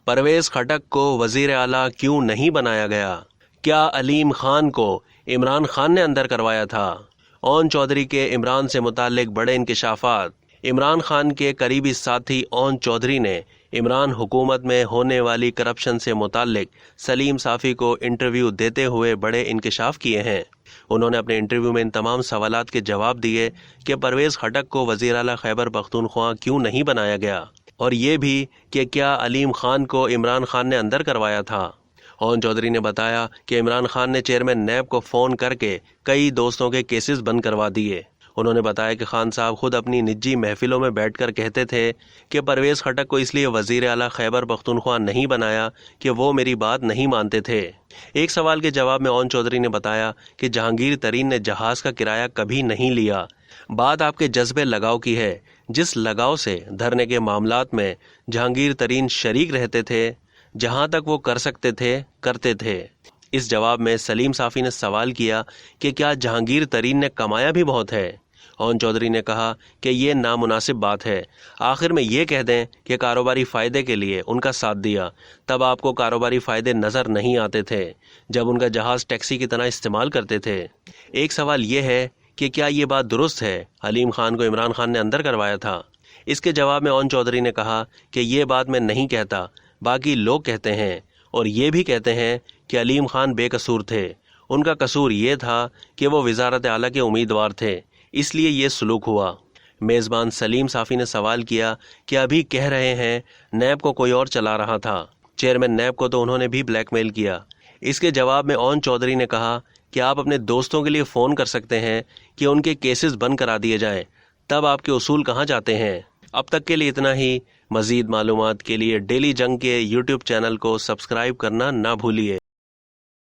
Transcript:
پرویز خٹک کو وزیر اعلیٰ کیوں نہیں بنایا گیا؟ کیا علیم خان کو عمران خان نے اندر کروایا تھا؟ اون چودھری کے عمران سے متعلق بڑے انکشافات۔ عمران خان کے قریبی ساتھی اون چودھری نے عمران حکومت میں ہونے والی کرپشن سے متعلق سلیم صافی کو انٹرویو دیتے ہوئے بڑے انکشاف کیے ہیں۔ انہوں نے اپنے انٹرویو میں ان تمام سوالات کے جواب دیے کہ پرویز خٹک کو وزیر اعلیٰ خیبر پختونخوا کیوں نہیں بنایا گیا، اور یہ بھی کہ کیا علیم خان کو عمران خان نے اندر کروایا تھا۔ اون چودھری نے بتایا کہ عمران خان نے چیئرمین نیب کو فون کر کے کئی دوستوں کے کیسز بند کروا دیے۔ انہوں نے بتایا کہ خان صاحب خود اپنی نجی محفلوں میں بیٹھ کر کہتے تھے کہ پرویز خٹک کو اس لیے وزیر اعلیٰ خیبر پختونخوا نہیں بنایا کہ وہ میری بات نہیں مانتے تھے۔ ایک سوال کے جواب میں اون چودھری نے بتایا کہ جہانگیر ترین نے جہاز کا کرایہ کبھی نہیں لیا۔ بات آپ کے جذبے لگاؤ کی ہے، جس لگاؤ سے دھرنے کے معاملات میں جہانگیر ترین شریک رہتے تھے، جہاں تک وہ کر سکتے تھے کرتے تھے۔ اس جواب میں سلیم صافی نے سوال کیا کہ کیا جہانگیر ترین نے کمایا بھی بہت ہے؟ اون چودھری نے کہا کہ یہ نامناسب بات ہے۔ آخر میں یہ کہہ دیں کہ کاروباری فائدے کے لیے ان کا ساتھ دیا، تب آپ کو کاروباری فائدے نظر نہیں آتے تھے جب ان کا جہاز ٹیکسی کی طرح استعمال کرتے تھے۔ ایک سوال یہ ہے کہ کیا یہ بات درست ہے علیم خان کو عمران خان نے اندر کروایا تھا؟ اس کے جواب میں اون چودھری نے کہا کہ یہ بات میں نہیں کہتا، باقی لوگ کہتے ہیں، اور یہ بھی کہتے ہیں کہ علیم خان بے قصور تھے۔ ان کا قصور یہ تھا کہ وہ وزارت اعلیٰ کے امیدوار تھے، اس لیے یہ سلوک ہوا۔ میزبان سلیم صافی نے سوال کیا کہ ابھی کہہ رہے ہیں نیب کو کوئی اور چلا رہا تھا، چیئرمین نیب کو تو انہوں نے بھی بلیک میل کیا۔ اس کے جواب میں اون چودھری نے کہا کہ آپ اپنے دوستوں کے لیے فون کر سکتے ہیں کہ ان کے کیسز بند کرا دیے جائیں، تب آپ کے اصول کہاں جاتے ہیں؟ اب تک کے لیے اتنا ہی۔ مزید معلومات کے لیے ڈیلی جنگ کے یوٹیوب چینل کو سبسکرائب کرنا نہ بھولیے۔